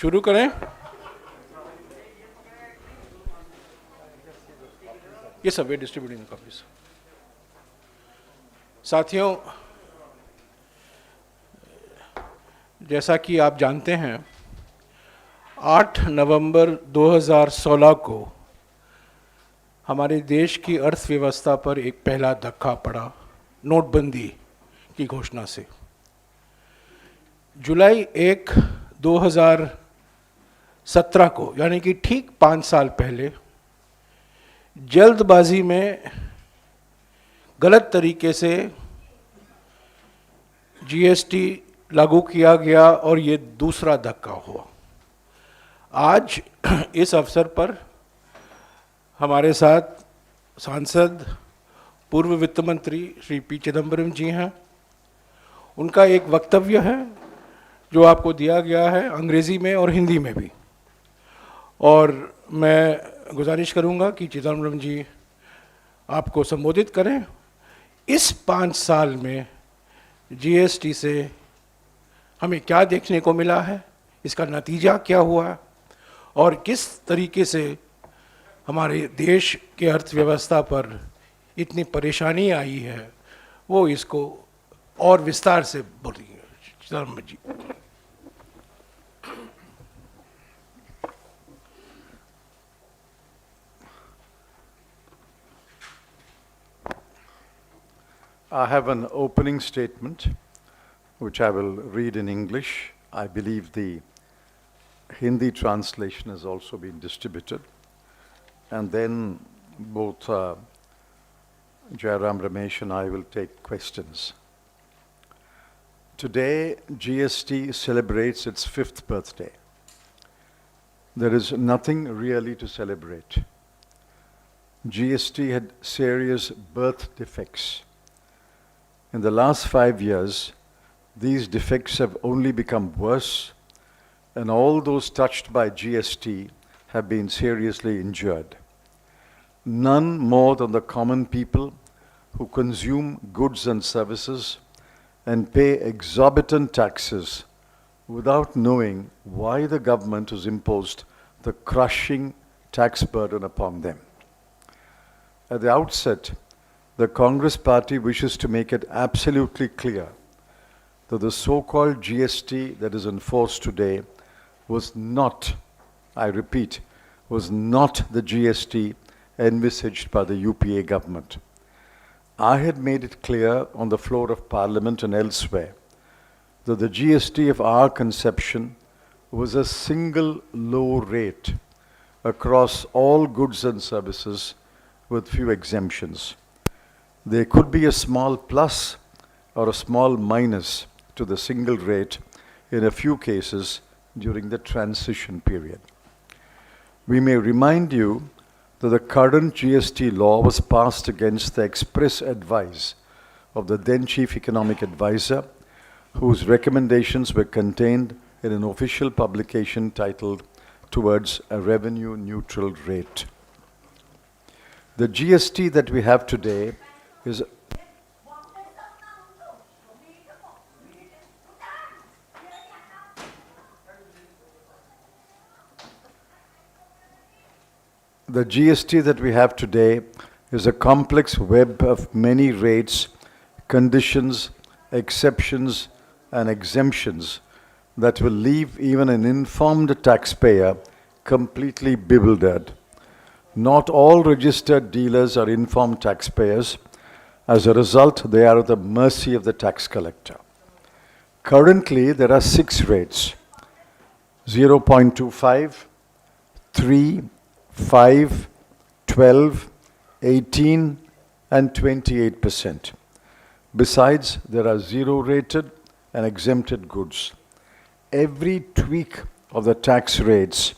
शुरू करें। ये सब वे डिस्ट्रीब्यूटिंग कॉपीज। साथियों, जैसा कि आप जानते हैं, 8 नवंबर 2016 को हमारे देश की अर्थव्यवस्था पर एक पहला धक्का पड़ा नोटबंदी की घोषणा से। जुलाई 1, 2017 को, यानी कि ठीक 5 साल पहले, जल्दबाजी में गलत तरीके से जीएसटी लागू किया गया और ये दूसरा धक्का हुआ। आज इस अवसर पर हमारे साथ सांसद पूर्व वित्त मंत्री श्री पी चिदम्बरम जी हैं। उनका एक वक्तव्य है जो आपको दिया गया है अंग्रेजी में और हिंदी में भी, और मैं गुजारिश करूंगा कि चिदम्बरम जी आपको संबोधित करें। इस 5 साल में जीएसटी से हमें क्या देखने को मिला है, इसका नतीजा क्या हुआ और किस तरीके से हमारे देश के अर्थव्यवस्था पर इतनी परेशानी आई है, वो इसको और विस्तार से बोलिए। चिदम्बरम जी। I have an opening statement which I will read in English. I believe the Hindi translation has also been distributed. And then both Jairam Ramesh and I will take questions. Today, GST celebrates its 5th birthday. There is nothing really to celebrate. GST had serious birth defects. In the last 5 years, these defects have only become worse, and all those touched by GST have been seriously injured. None more than the common people who consume goods and services and pay exorbitant taxes without knowing why the government has imposed the crushing tax burden upon them. At the outset, the Congress party wishes to make it absolutely clear that the so-called GST that is enforced today was not, I repeat, was not the GST envisaged by the UPA government. I had made it clear on the floor of Parliament and elsewhere that the GST of our conception was a single low rate across all goods and services with few exemptions. There could be a small plus or a small minus to the single rate in a few cases during the transition period. We may remind you that the current GST law was passed against the express advice of the then Chief Economic Advisor, whose recommendations were contained in an official publication titled Towards a Revenue Neutral Rate. The GST that we have today is The GST that we have today is a complex web of many rates, conditions, exceptions, and exemptions that will leave even an informed taxpayer completely bewildered. Not all registered dealers are informed taxpayers. As a result, they are at the mercy of the tax collector. Currently, there are 6 rates: 0.25, 3, 5, 12, 18, and 28%. Besides, there are 0-rated and exempted goods. Every tweak of the tax rates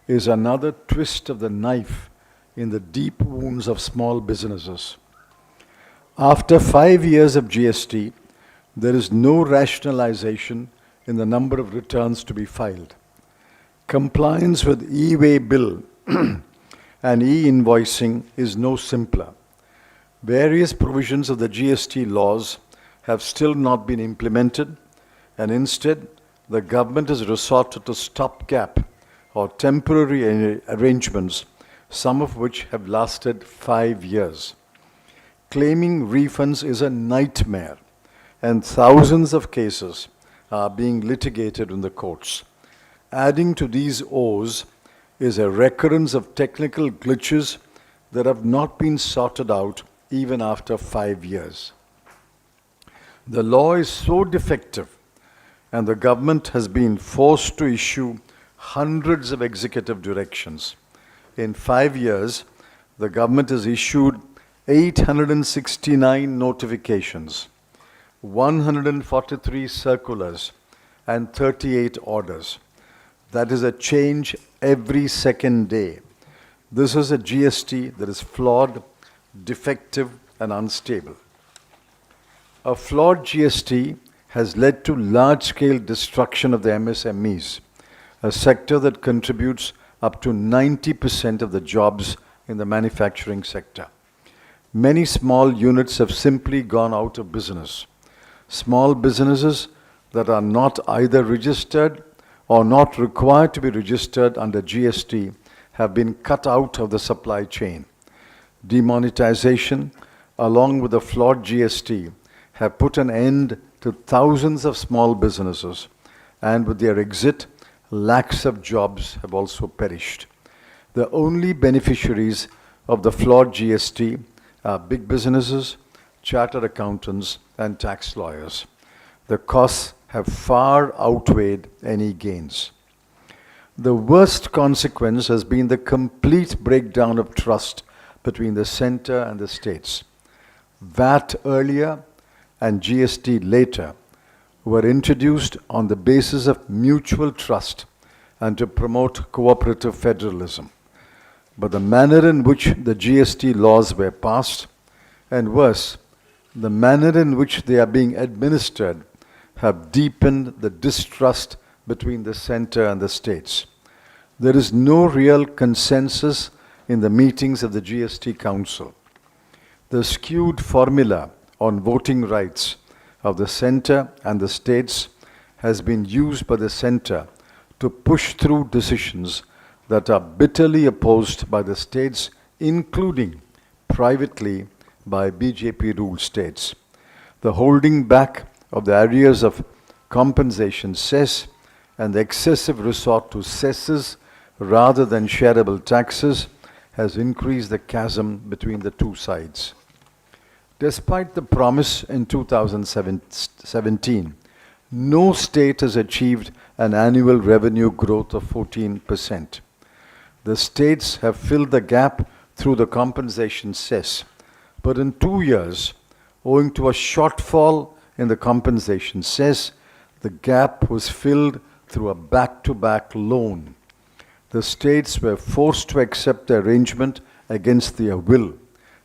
is another twist of the knife in the deep wounds of small businesses. After 5 years of GST, there is no rationalization in the number of returns to be filed. Compliance with e-way bill and e-invoicing is no simpler. Various provisions of the GST laws have still not been implemented, and instead, the government has resorted to stopgap or temporary arrangements, some of which have lasted 5 years. Claiming refunds is a nightmare, and thousands of cases are being litigated in the courts. Adding to these woes is a recurrence of technical glitches that have not been sorted out even after 5 years. The law is so defective, and the government has been forced to issue hundreds of executive directions. In 5 years, the government has issued 869 notifications, 143 circulars, and 38 orders. That is a change every second day. This is a GST that is flawed, defective, and unstable. A flawed GST has led to large-scale destruction of the MSMEs, a sector that contributes up to 90% of the jobs in the manufacturing sector. Many small units have simply gone out of business. Small businesses that are not either registered or not required to be registered under GST have been cut out of the supply chain. Demonetization, along with the flawed GST, have put an end to thousands of small businesses, and with their exit, lakhs of jobs have also perished. The only beneficiaries of the flawed GST are big businesses, chartered accountants, and tax lawyers. The costs have far outweighed any gains. The worst consequence has been the complete breakdown of trust between the center and the states. VAT earlier and GST later were introduced on the basis of mutual trust and to promote cooperative federalism. But the manner in which the GST laws were passed, and worse, the manner in which they are being administered, have deepened the distrust between the center and the states. There is no real consensus in the meetings of the GST Council. The skewed formula on voting rights of the center and the states has been used by the center to push through decisions that are bitterly opposed by the states, including privately by BJP-ruled states. The holding back of the arrears of compensation cess and the excessive resort to cesses rather than shareable taxes has increased the chasm between the two sides. Despite the promise in 2017, no state has achieved an annual revenue growth of 14%. The states have filled the gap through the compensation cess, but in 2 years, owing to a shortfall in the compensation cess, the gap was filled through a back-to-back loan. The states were forced to accept the arrangement against their will,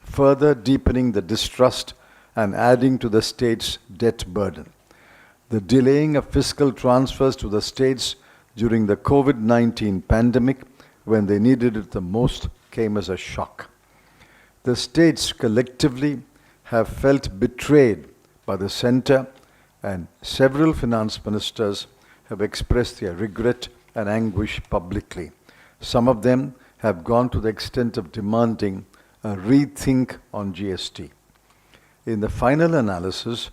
further deepening the distrust and adding to the states' debt burden. The delaying of fiscal transfers to the states during the COVID-19 pandemic, when they needed it the most, came as a shock. The states collectively have felt betrayed by the center, and several finance ministers have expressed their regret and anguish publicly. Some of them have gone to the extent of demanding a rethink on GST. In the final analysis,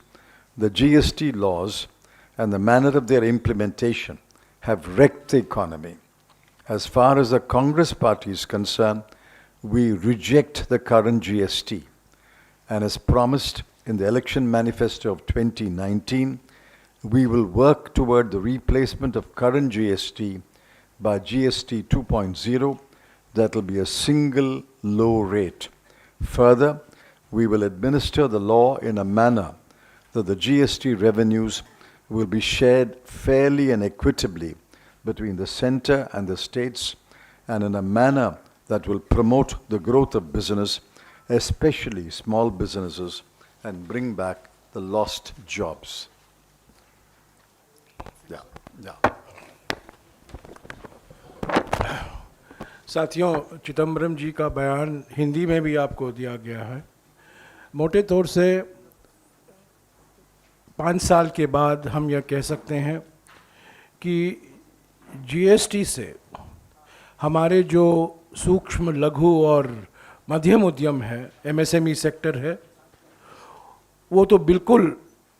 the GST laws and the manner of their implementation have wrecked the economy. As far as the Congress party is concerned, we reject the current GST, and as promised in the election manifesto of 2019, we will work toward the replacement of current GST by GST 2.0 that will be a single low rate. Further, we will administer the law in a manner that the GST revenues will be shared fairly and equitably between the center and the states, and in a manner that will promote the growth of business, especially small businesses, and bring back the lost jobs. Yeah. साथियों, चिदम्बरम जी का बयान हिंदी में भी आपको दिया गया है। मोटे तौर से 5 साल के बाद हम यह कह सकते हैं कि जीएसटी से हमारे जो सूक्ष्म लघु और मध्यम उद्यम है, एमएसएमई सेक्टर है, वो तो बिल्कुल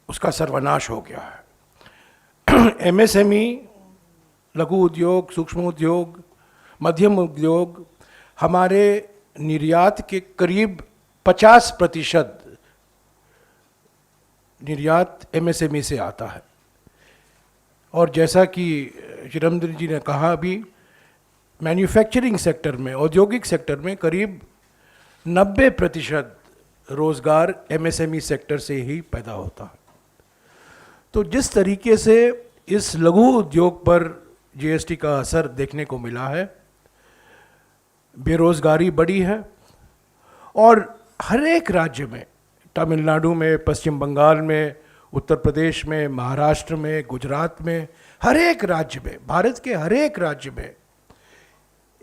उसका सर्वनाश हो गया है। एमएसएमई, लघु उद्योग, सूक्ष्म उद्योग, मध्यम उद्योग हमारे निर्यात के करीब 50% निर्यात एमएसएमई से आता है। और जैसा कि चिदम्बरम जी ने कहा, अभी मैन्युफैक्चरिंग सेक्टर में, औद्योगिक सेक्टर में करीब 90% रोजगार एमएसएमई सेक्टर से ही पैदा होता है। तो जिस तरीके से इस लघु उद्योग पर जीएसटी का असर देखने को मिला है, बेरोजगारी बढ़ी है और हर एक राज्य में, तमिलनाडु में, पश्चिम बंगाल में, उत्तर प्रदेश में, महाराष्ट्र में, गुजरात में, हर एक राज्य में, भारत के हर एक राज्य में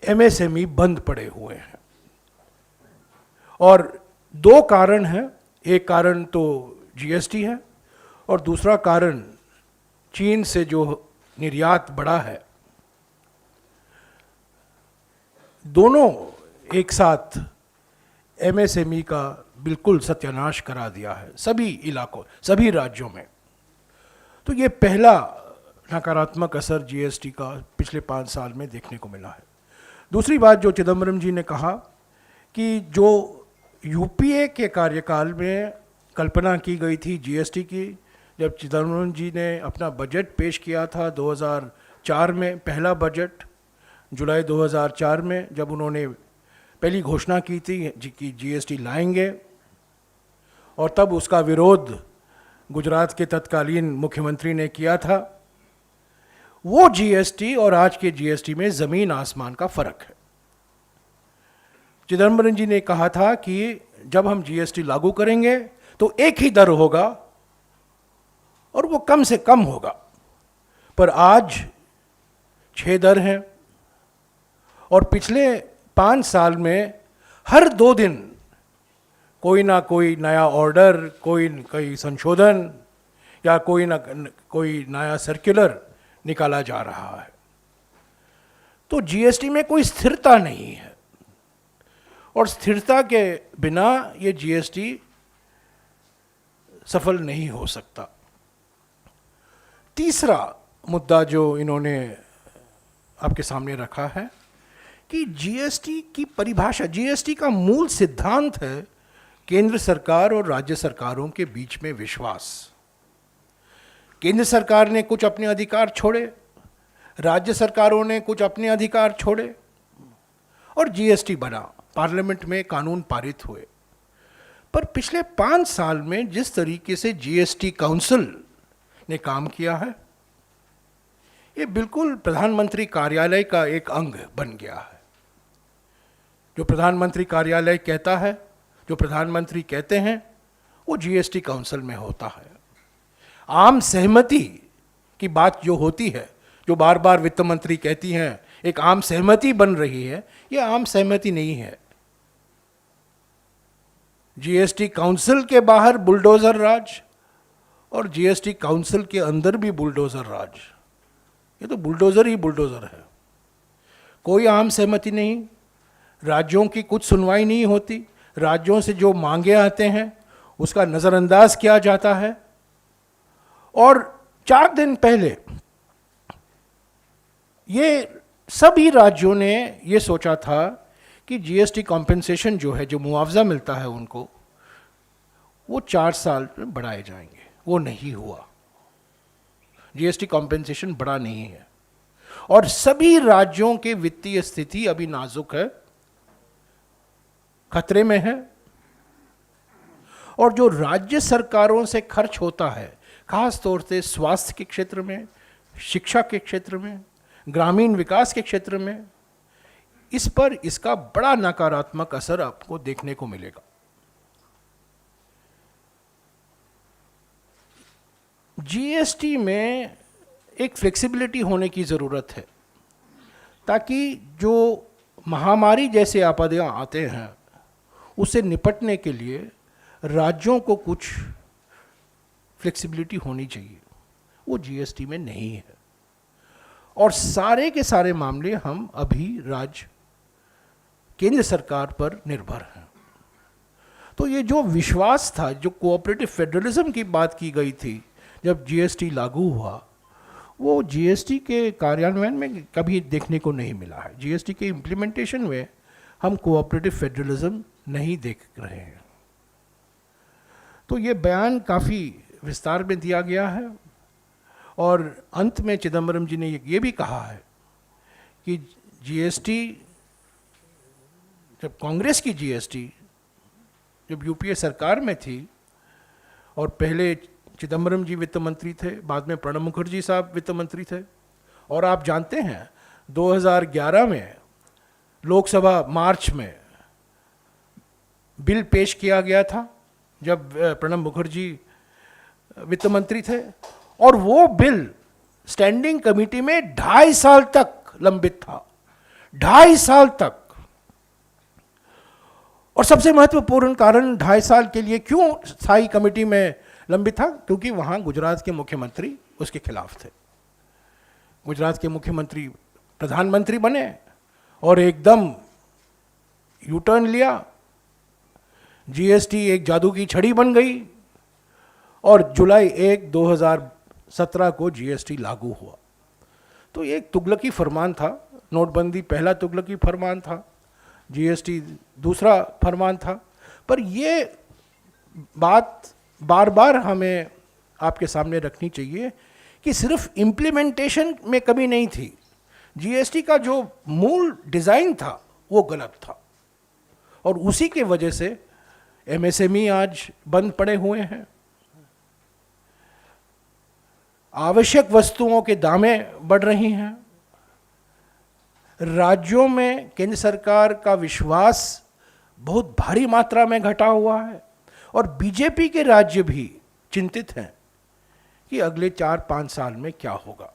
एमएसएमई बंद पड़े हुए हैं। और दो कारण हैं, एक कारण तो जीएसटी है और दूसरा कारण चीन से जो निर्यात बढ़ा है। दोनों एक साथ एमएसएमई का बिल्कुल सत्यानाश करा दिया है सभी इलाकों, सभी राज्यों में। तो ये पहला नकारात्मक असर जीएसटी का पिछले 5 साल में देखने को मिला है। दूसरी बात जो चिदम्बरम जी ने कहा कि जो यूपीए के कार्यकाल में कल्पना की गई थी जीएसटी की, जब चिदम्बरम जी ने अपना बजट पेश किया था 2004 में, पहला बजट जुलाई 2004 में, जब उन्होंने पहली घोषणा की थी कि जीएसटी लाएंगे, और तब उसका विरोध गुजरात के तत्कालीन मुख्यमंत्री ने किया था। वो जीएसटी और आज के जीएसटी में ज़मीन आसमान का फ़र्क है। चिदम्बरम जी ने कहा था कि जब हम जीएसटी लागू करेंगे तो एक ही दर होगा और वो कम से कम होगा, पर आज 6 दर हैं और पिछले 5 साल में हर 2 दिन कोई ना कोई नया ऑर्डर, कोई संशोधन या कोई नया सर्कुलर निकाला जा रहा है। तो जीएसटी में कोई स्थिरता नहीं है और स्थिरता के बिना ये जीएसटी सफल नहीं हो सकता। तीसरा मुद्दा जो इन्होंने आपके सामने रखा है कि जीएसटी की परिभाषा, जीएसटी का मूल सिद्धांत है केंद्र सरकार और राज्य सरकारों के बीच में विश्वास। केंद्र सरकार ने कुछ अपने अधिकार छोड़े, राज्य सरकारों ने कुछ अपने अधिकार छोड़े और जीएसटी बना, पार्लियामेंट में कानून पारित हुए। पर पिछले 5 साल में जिस तरीके से जीएसटी काउंसिल ने काम किया है, ये बिल्कुल प्रधानमंत्री कार्यालय का एक अंग बन गया है। जो प्रधानमंत्री कार्यालय कहता है, जो प्रधानमंत्री कहते हैं, वो जीएसटी काउंसिल में होता है। आम सहमति की बात जो होती है, जो बार बार वित्त मंत्री कहती हैं एक आम सहमति बन रही है, ये आम सहमति नहीं है। जीएसटी काउंसिल के बाहर बुलडोजर राज और जीएसटी काउंसिल के अंदर भी बुलडोजर राज। ये तो बुलडोजर ही बुलडोजर है। कोई आम सहमति नहीं, राज्यों की कुछ सुनवाई नहीं होती, राज्यों से जो मांगे आते हैं उसका नज़रअंदाज किया जाता है। और 4 दिन पहले ये सभी राज्यों ने ये सोचा था कि जीएसटी कॉम्पेंसेशन जो है, जो मुआवजा मिलता है उनको, वो 4 साल में बढ़ाए जाएंगे। वो नहीं हुआ। जीएसटी कॉम्पेंसेशन बढ़ा नहीं है और सभी राज्यों के वित्तीय स्थिति अभी नाजुक है, खतरे में है। और जो राज्य सरकारों से खर्च होता है, खास तौर से स्वास्थ्य के क्षेत्र में, शिक्षा के क्षेत्र में, ग्रामीण विकास के क्षेत्र में, इस पर इसका बड़ा नकारात्मक असर आपको देखने को मिलेगा। जीएसटी में एक फ्लेक्सिबिलिटी होने की ज़रूरत है ताकि जो महामारी जैसे आपदाएं आते हैं उससे निपटने के लिए राज्यों को कुछ फ्लेक्सिबिलिटी होनी चाहिए। वो जीएसटी में नहीं है। और सारे के सारे मामले हम अभी केंद्र सरकार पर निर्भर हैं। तो ये जो विश्वास था, जो कोऑपरेटिव फेडरलिज्म की बात की गई थी जब जीएसटी लागू हुआ, वो जीएसटी के कार्यान्वयन में कभी देखने को नहीं मिला है। जीएसटी के इम्प्लीमेंटेशन में हम कोऑपरेटिव फेडरलिज्म नहीं देख रहे हैं। तो ये बयान काफ़ी विस्तार में दिया गया है और अंत में चिदम्बरम जी ने ये भी कहा है कि जीएसटी, जब कांग्रेस की जीएसटी जब यूपीए सरकार में थी और पहले चिदम्बरम जी वित्त मंत्री थे, बाद में प्रणब मुखर्जी साहब वित्त मंत्री थे, और आप जानते हैं 2011 में लोकसभा मार्च में बिल पेश किया गया था जब प्रणब मुखर्जी वित्त मंत्री थे, और वो बिल स्टैंडिंग कमेटी में 2.5 साल तक लंबित था, 2.5 साल तक। और सबसे महत्वपूर्ण कारण 2.5 साल के लिए क्यों स्थायी कमेटी में लंबित था, क्योंकि वहाँ गुजरात के मुख्यमंत्री उसके खिलाफ थे। गुजरात के मुख्यमंत्री प्रधानमंत्री बने और एकदम यू टर्न लिया, जीएसटी एक जादू की छड़ी बन गई और जुलाई 1, 2017 को जीएसटी लागू हुआ। तो ये एक तुगलकी फरमान था, नोटबंदी पहला तुगलकी फरमान था, जीएसटी दूसरा फरमान था। पर ये बात बार बार हमें आपके सामने रखनी चाहिए कि सिर्फ इम्प्लीमेंटेशन में कमी नहीं थी, जीएसटी का जो मूल डिज़ाइन था वो गलत था, और उसी के वजह से एमएसएमई आज बंद पड़े हुए हैं, आवश्यक वस्तुओं के दामें बढ़ रही हैं, राज्यों में केंद्र सरकार का विश्वास बहुत भारी मात्रा में घटा हुआ है, और बीजेपी के राज्य भी चिंतित हैं कि अगले 4-5 साल में क्या होगा।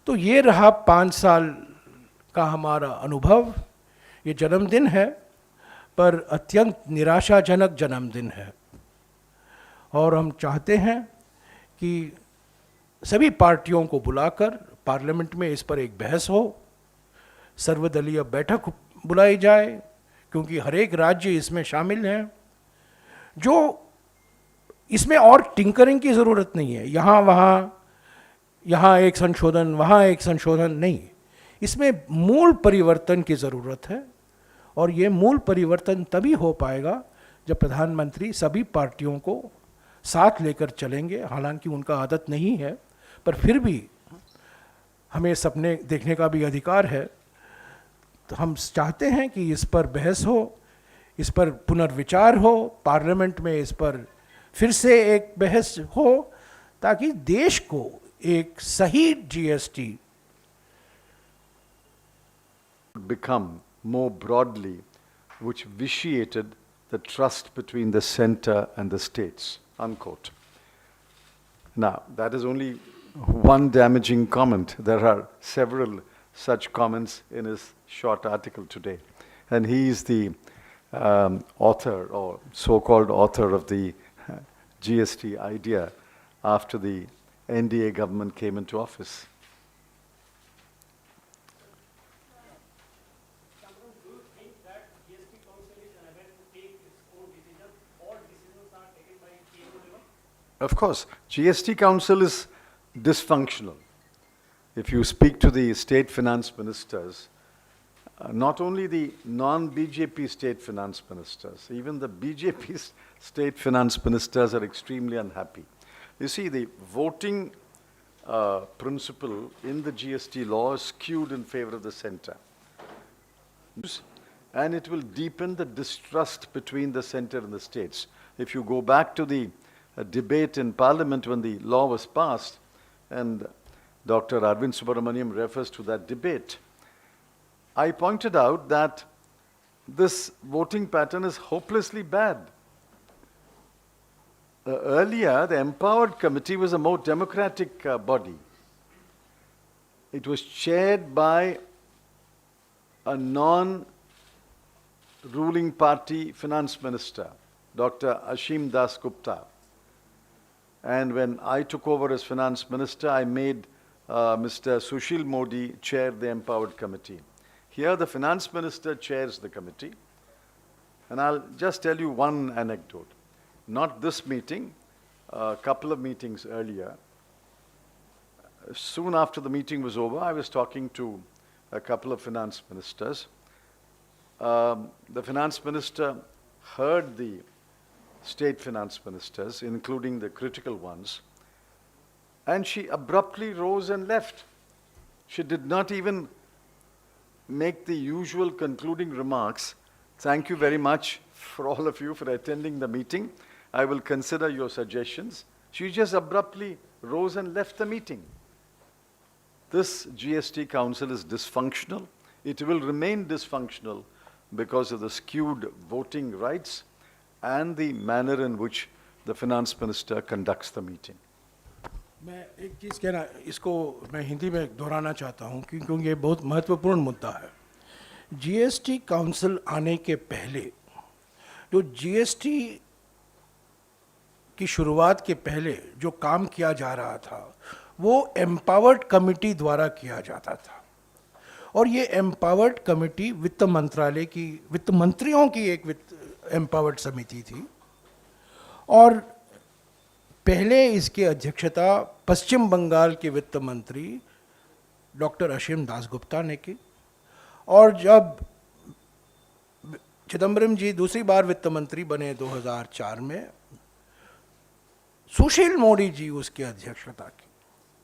तो ये रहा 5 साल का हमारा अनुभव। ये जन्मदिन है, पर अत्यंत निराशाजनक जन्मदिन है, और हम चाहते हैं कि सभी पार्टियों को बुलाकर पार्लियामेंट में इस पर एक बहस हो, सर्वदलीय बैठक बुलाई जाए, क्योंकि हर एक राज्य इसमें शामिल हैं। जो इसमें और टिंकरिंग की ज़रूरत नहीं है, यहाँ एक संशोधन, वहाँ एक संशोधन नहीं, इसमें मूल परिवर्तन की ज़रूरत है। और ये मूल परिवर्तन तभी हो पाएगा जब प्रधानमंत्री सभी पार्टियों को साथ लेकर चलेंगे। हालांकि उनका आदत नहीं है, पर फिर भी हमें सपने देखने का भी अधिकार है। तो हम चाहते हैं कि इस पर बहस हो, इस पर पुनर्विचार हो, पार्लियामेंट में इस पर फिर से एक बहस हो, ताकि देश को एक सही GST become more broadly, which vitiated the trust between the center and the states, unquote. Now, that is only one damaging comment. There are several such comments in his short article today. And he is the author, or so-called author, of the GST idea after the NDA government came into office. Do you think that GST Council is unable to take its own decision? All decisions are taken by KO level? Of course, GST Council is dysfunctional. If you speak to the state finance ministers, not only the non-BJP state finance ministers, even the BJP state finance ministers are extremely unhappy. You see, the voting principle in the GST law is skewed in favor of the center. And it will deepen the distrust between the center and the states. If you go back to the debate in Parliament when the law was passed, and Dr. Arvind Subramaniam refers to that debate, I pointed out that this voting pattern is hopelessly bad. Earlier, the Empowered Committee was a more democratic body. It was chaired by a non-ruling party finance minister, Dr. Ashim Das Gupta. And when I took over as finance minister, I made Mr. Sushil Modi chair the Empowered Committee. Here the Finance Minister chairs the committee. And I'll just tell you one anecdote. Not this meeting, a couple of meetings earlier. Soon after the meeting was over, I was talking to a couple of finance ministers. The finance minister heard the state finance ministers, including the critical ones, and she abruptly rose and left. She did not even make the usual concluding remarks. Thank you very much for all of you for attending the meeting. I will consider your suggestions. She just abruptly rose and left the meeting. This GST Council is dysfunctional. It will remain dysfunctional because of the skewed voting rights and the manner in which the finance minister conducts the meeting. मैं एक चीज़ कहना, इसको मैं हिंदी में दोहराना चाहता हूँ क्योंकि ये बहुत महत्वपूर्ण मुद्दा है। जीएसटी काउंसिल आने के पहले, जो जीएसटी की शुरुआत के पहले जो काम किया जा रहा था वो एम्पावर्ड कमेटी द्वारा किया जाता था, और ये एम्पावर्ड कमेटी वित्त मंत्रालय की, वित्त मंत्रियों की एक वित्त एम्पावर्ड समिति थी, और पहले इसकी अध्यक्षता पश्चिम बंगाल के वित्त मंत्री डॉक्टर असीम दासगुप्ता ने की, और जब चिदम्बरम जी दूसरी बार वित्त मंत्री बने 2004 में, सुशील मोदी जी उसकी अध्यक्षता की।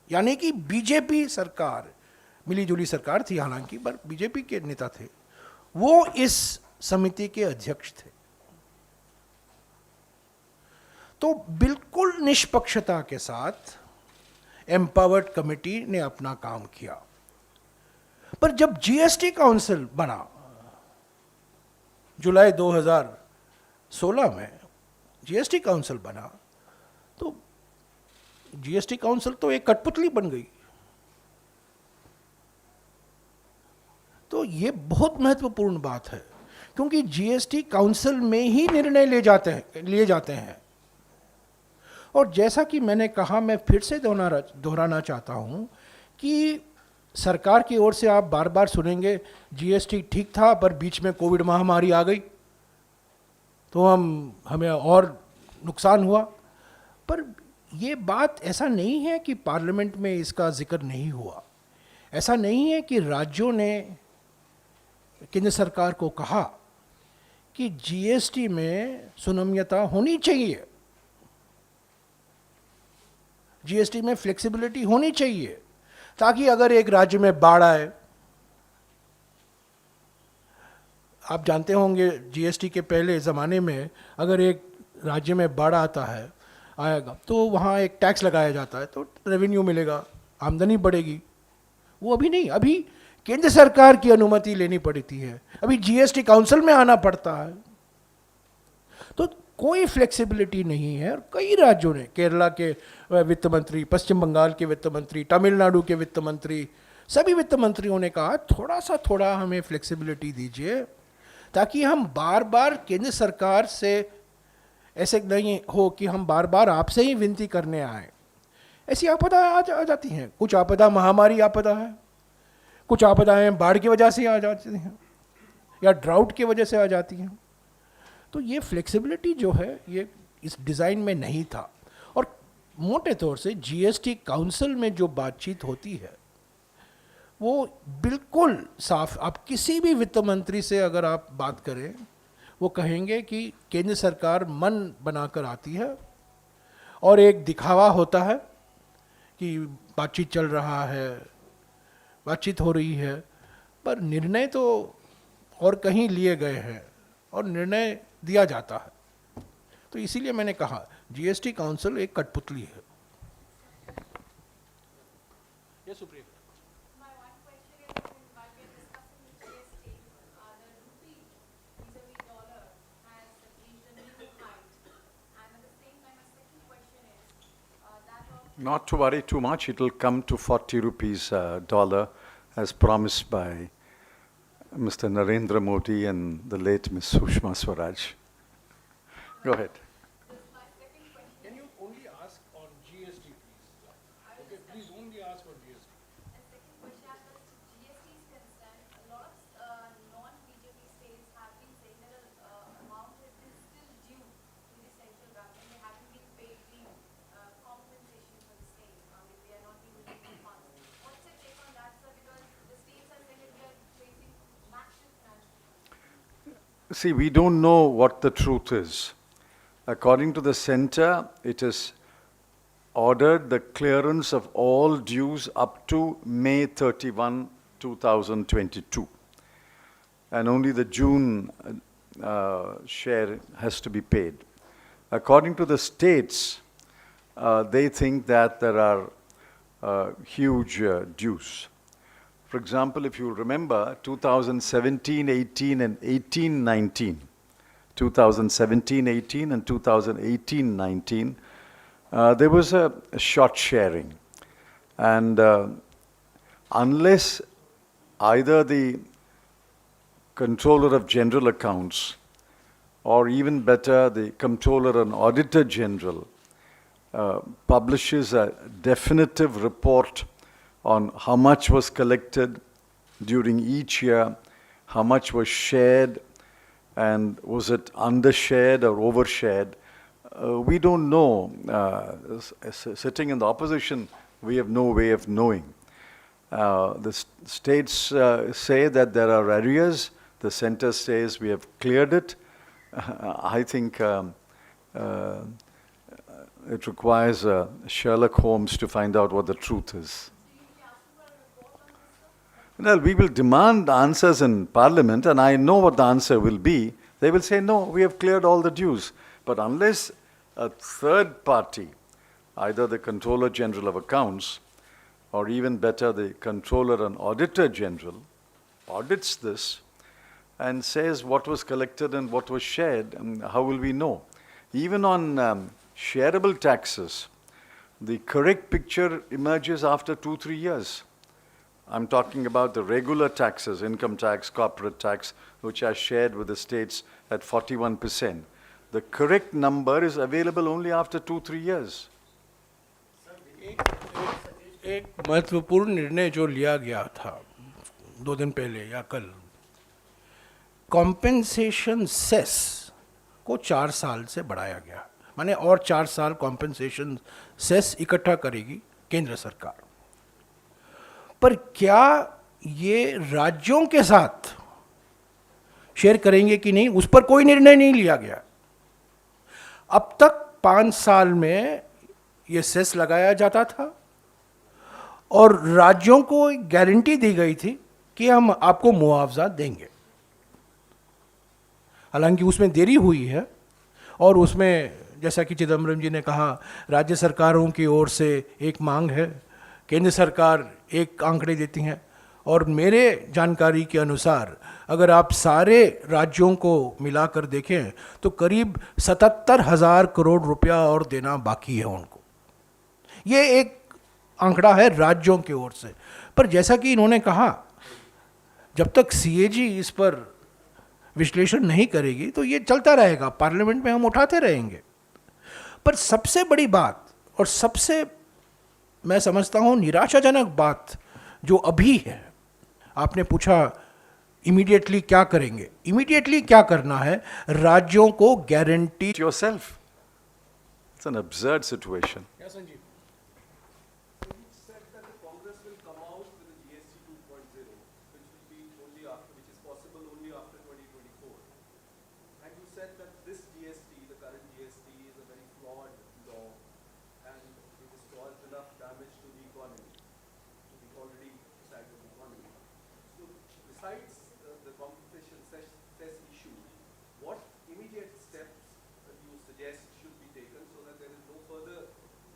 यानी कि बीजेपी सरकार, मिलीजुली सरकार थी हालांकि, पर बीजेपी के नेता थे, वो इस समिति के अध्यक्ष थे। तो बिल्कुल निष्पक्षता के साथ एम्पावर्ड कमेटी ने अपना काम किया। पर जब जीएसटी काउंसिल बना जुलाई 2016 में, जीएसटी काउंसिल बना, तो जीएसटी काउंसिल तो एक कठपुतली बन गई। तो ये बहुत महत्वपूर्ण बात है क्योंकि जीएसटी काउंसिल में ही निर्णय लिए जाते हैं। और जैसा कि मैंने कहा, मैं फिर से दोहराना चाहता हूं कि सरकार की ओर से आप बार बार सुनेंगे जीएसटी ठीक था पर बीच में कोविड महामारी आ गई तो हमें और नुकसान हुआ। पर ये बात ऐसा नहीं है कि पार्लियामेंट में इसका जिक्र नहीं हुआ। ऐसा नहीं है कि राज्यों ने केंद्र सरकार को कहा कि जीएसटी में सुनम्यता होनी चाहिए, जीएसटी में फ्लेक्सिबिलिटी होनी चाहिए, ताकि अगर एक राज्य में बाढ़ आए, आप जानते होंगे जीएसटी के पहले ज़माने में अगर एक राज्य में बाढ़ आएगा तो वहाँ एक टैक्स लगाया जाता है, तो रेवेन्यू मिलेगा, आमदनी बढ़ेगी। वो अभी नहीं, अभी केंद्र सरकार की अनुमति लेनी पड़ती है, अभी जीएसटी काउंसिल में आना पड़ता है। तो कोई फ्लेक्सिबिलिटी नहीं है। और कई राज्यों ने, केरला के वित्त मंत्री, पश्चिम बंगाल के वित्त मंत्री, तमिलनाडु के वित्त मंत्री, सभी वित्त मंत्रियों ने कहा थोड़ा हमें फ्लेक्सिबिलिटी दीजिए, ताकि हम बार बार केंद्र सरकार से ऐसे नहीं हो कि हम बार बार आपसे ही विनती करने आए। ऐसी आपदा आ जाती हैं, कुछ आपदा महामारी आपदा है, कुछ आपदाएं बाढ़ की वजह से आ जाती हैं या ड्राउट की वजह से आ जाती हैं। तो ये फ्लेक्सिबिलिटी जो है ये इस डिज़ाइन में नहीं था। और मोटे तौर से जीएसटी काउंसिल में जो बातचीत होती है वो बिल्कुल साफ, आप किसी भी वित्त मंत्री से अगर आप बात करें वो कहेंगे कि केंद्र सरकार मन बनाकर आती है और एक दिखावा होता है कि बातचीत चल रहा है, बातचीत हो रही है, पर निर्णय तो और कहीं लिए गए हैं और निर्णय दिया जाता है। तो इसीलिए मैंने कहा जीएसटी काउंसिल एक कठपुतली है। ये Supriya, My one question is, while we are discussing the GST, the rupee vis-a-vis dollar has reached a new height. And at the same time, my second question is that of Not to worry too much, it will come to 40 rupees dollar as promised by Mr. Narendra Modi and the late Ms. Sushma Swaraj. Go ahead. my second question. can you only ask on GST please? Okay, please only ask for GST. See, we don't know what the truth is. According to the center, it has ordered the clearance of all dues up to May 31, 2022. And only the June share has to be paid. According to the states, they think that there are huge dues. For example, if you remember, 2017, 18 and 18, 19, 2017, 18 and 2018, 19, there was a short sharing. And unless either the Controller of General Accounts or even better, the Comptroller and Auditor General publishes a definitive report on how much was collected during each year, how much was shared, and was it undershared or overshared. We don't know. Sitting in the opposition, we have no way of knowing. The states say that there are arrears. The center says we have cleared it. I think it requires Sherlock Holmes to find out what the truth is. Well, we will demand answers in Parliament, and I know what the answer will be. They will say, no, we have cleared all the dues. But unless a third party, either the Controller General of Accounts, or even better, the Controller and Auditor General, audits this and says what was collected and what was shared, how will we know? Even on shareable taxes, the correct picture emerges after 2-3 years. I'm talking about the regular taxes, income tax, corporate tax, which are shared with the states at 41%. The correct number is available only after 2-3 years. एक महत्वपूर्ण निर्णय जो लिया गया था 2 दिन पहले या कल, कॉम्पेंसेशन सेस को 4 साल से बढ़ाया गया, माने और 4 साल कॉम्पेंसेशन सेस इकट्ठा करेगी केंद्र सरकार। पर क्या ये राज्यों के साथ शेयर करेंगे कि नहीं, उस पर कोई निर्णय नहीं लिया गया। अब तक 5 साल में ये सेस लगाया जाता था और राज्यों को गारंटी दी गई थी कि हम आपको मुआवजा देंगे। हालांकि उसमें देरी हुई है और उसमें जैसा कि चिदम्बरम जी ने कहा, राज्य सरकारों की ओर से एक मांग है, केंद्र सरकार एक आंकड़े देती हैं, और मेरे जानकारी के अनुसार अगर आप सारे राज्यों को मिलाकर देखें तो करीब 77,000 करोड़ रुपया और देना बाकी है उनको। ये एक आंकड़ा है राज्यों की ओर से। पर जैसा कि इन्होंने कहा, जब तक सीएजी इस पर विश्लेषण नहीं करेगी तो ये चलता रहेगा, पार्लियामेंट में हम उठाते रहेंगे। पर सबसे बड़ी बात और सबसे मैं समझता हूँ निराशाजनक बात जो अभी है, आपने पूछा इमीडिएटली क्या करेंगे, इमीडिएटली क्या करना है, राज्यों को guarantee Yourself. It's an absurd situation. Said that the Congress will come out with a GST 2.0, which will be only after, which is possible only after 2024. And you said that this GST, the current GST, is a very flawed law, and it has caused enough damage to the economy, to the already stagnant economy. So, besides the compensation cess issue, what immediate steps you suggest should be taken so that there is no further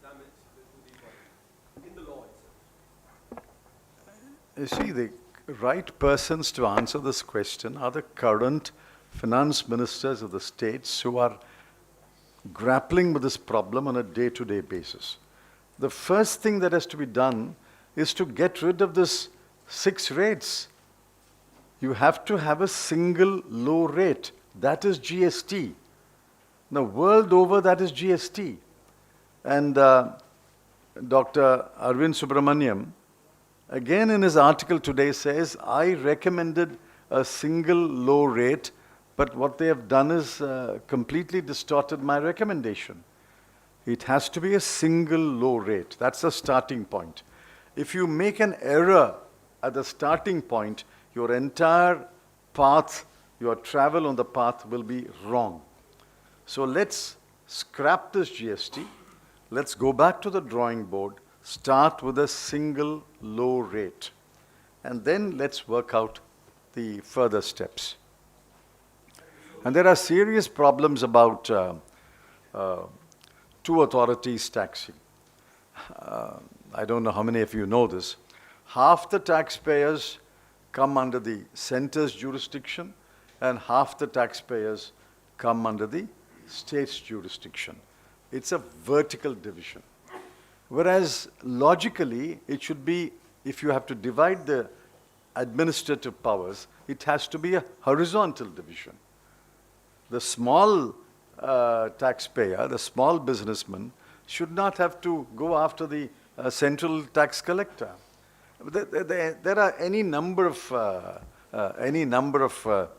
damage to the economy in the law itself? You see, the right persons to answer this question are the current finance ministers of the states who are grappling with this problem on a day-to-day basis. The first thing that has to be done is to get rid of this 6 rates. You have to have a single low rate. That is GST. Now, world over, that is GST. And Dr. Arvind Subramaniam, again in his article today, says, I recommended a single low rate, but what they have done is completely distorted my recommendation. It has to be a single low rate. That's the starting point. If you make an error at the starting point, your entire path your travel on the path will be wrong. So let's scrap this GST. Let's go back to the drawing board, start with a single low rate, and then let's work out the further steps. And there are serious problems about two authorities taxing. I don't know how many of you know this. Half the taxpayers come under the center's jurisdiction, and half the taxpayers come under the state's jurisdiction. It's a vertical division. Whereas logically, it should be, if you have to divide the administrative powers, it has to be a horizontal division. The small taxpayer, the small businessman, should not have to go after the central tax collector. There are any number of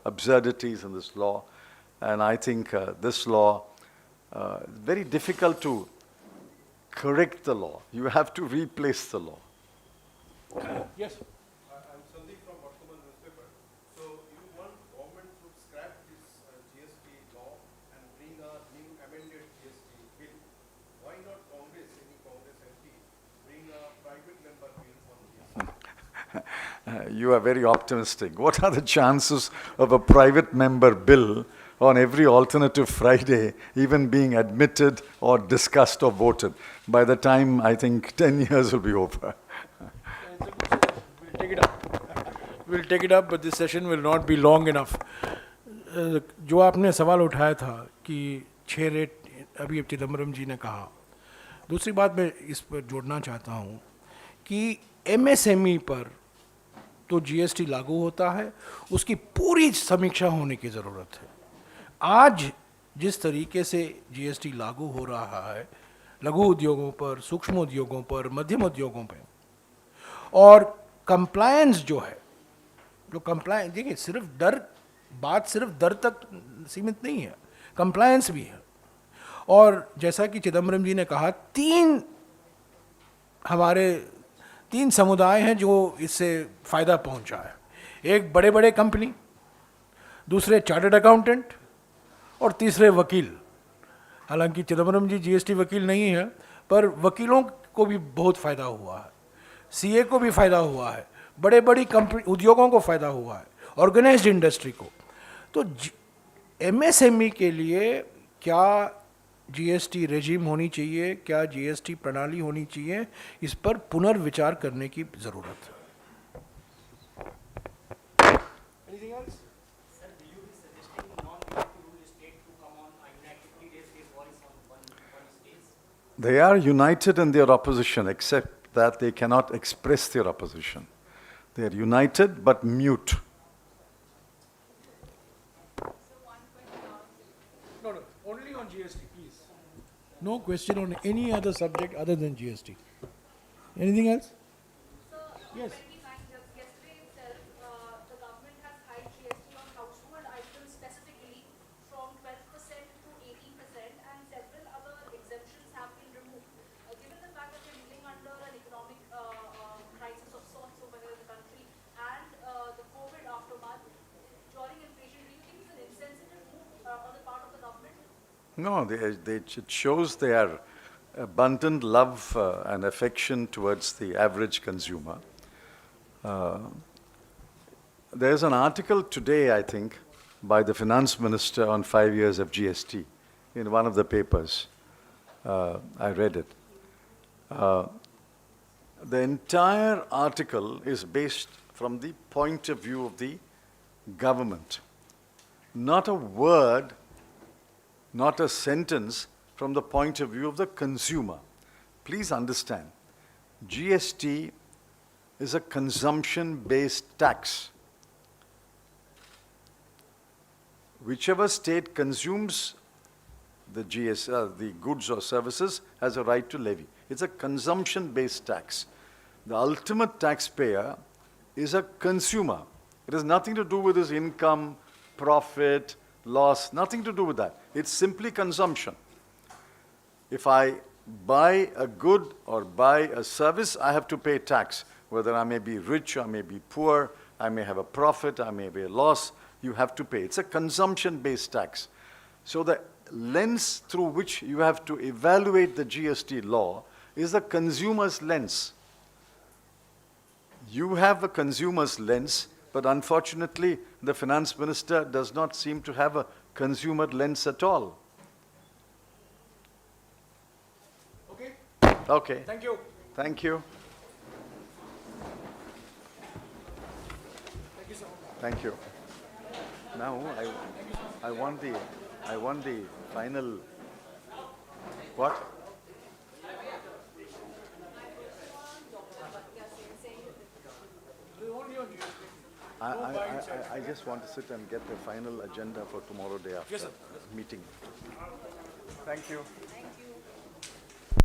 absurdities in this law, and I think this law is very difficult to correct the law. You have to replace the law. Yes. I'm Sandeep from Vartaman newspaper. So you want government to scrap this GST law and bring a new amended GST bill. Why not Congress, any Congress MP, bring a private member bill on GST? You are very optimistic. What are the chances of a private member bill on every alternative Friday even being admitted or discussed or voted? By the time, I think, 10 years will be over. We'll take it up. We'll take it up, but this session will not be long enough. जो आपने सवाल उठाया था कि 6 rate अभी चिदम्बरम जी ने कहा, दूसरी बात मैं इस पर जोड़ना चाहता हूँ कि एमएसएमई पर तो जीएसटी लागू होता है, उसकी पूरी समीक्षा होने की ज़रूरत है। आज जिस तरीके से जीएसटी लागू हो रहा है लघु उद्योगों पर, सूक्ष्म उद्योगों पर, मध्यम उद्योगों पर, और कंप्लायंस जो है, जो कंप्लायंस, देखिए बात सिर्फ दर तक सीमित नहीं है, कंप्लायंस भी है। और जैसा कि चिदम्बरम जी ने कहा, तीन समुदाय हैं जो इससे फ़ायदा पहुंचा है। एक बड़े बड़े कंपनी, दूसरे चार्टर्ड अकाउंटेंट, और तीसरे वकील। हालांकि चिदम्बरम जी जीएसटी वकील नहीं है, पर वकीलों को भी बहुत फ़ायदा हुआ है, सीए को भी फ़ायदा हुआ है, बड़े बड़ी कंपनी उद्योगों को फ़ायदा हुआ है, ऑर्गेनाइज्ड इंडस्ट्री को। तो एमएसएमई के लिए क्या जीएसटी रेजिम होनी चाहिए, क्या जीएसटी प्रणाली होनी चाहिए, इस पर पुनर्विचार करने की ज़रूरत है। Anything else? Sir, will you be suggesting non-united rule state to come on unactively raise his voice on one stage? They are united in their opposition, except that they cannot express their opposition. They are united but mute. No, only on GST, please. No question on any other subject other than GST. Anything else? So, Yes. yesterday itself, the government has hiked GST on household items specifically from 12% to 18%, and several other exemptions have been removed. Given the fact that we're living under an economic crisis of sorts over here in the country and the COVID aftermath, during inflation, do you think it's an insensitive move on the part of the government? No, it shows their abundant love and affection towards the average consumer. There's an article today, I think, by the finance minister on 5 years of GST in one of the papers. I read it. The entire article is based from the point of view of the government. Not a word, not a sentence from the point of view of the consumer. Please understand, GST is a consumption-based tax. Whichever state consumes the the goods or services has a right to levy. It's a consumption-based tax. The ultimate taxpayer is a consumer. It has nothing to do with his income, profit, loss, nothing to do with that. It's simply consumption. If I buy a good or buy a service, I have to pay tax. Whether I may be rich or may be poor, I may have a profit, I may be a loss, you have to pay. It's a consumption-based tax. So the lens through which you have to evaluate the GST law is the consumer's lens. You have a consumer's lens, but unfortunately, the finance minister does not seem to have a consumer lens at all. Okay, Okay, thank you. thank you. Thank you so much. Thank you. Now, I want the final, what? I just want to sit and get the final agenda for tomorrow day after Yes, sir. meeting. Thank you. Thank you.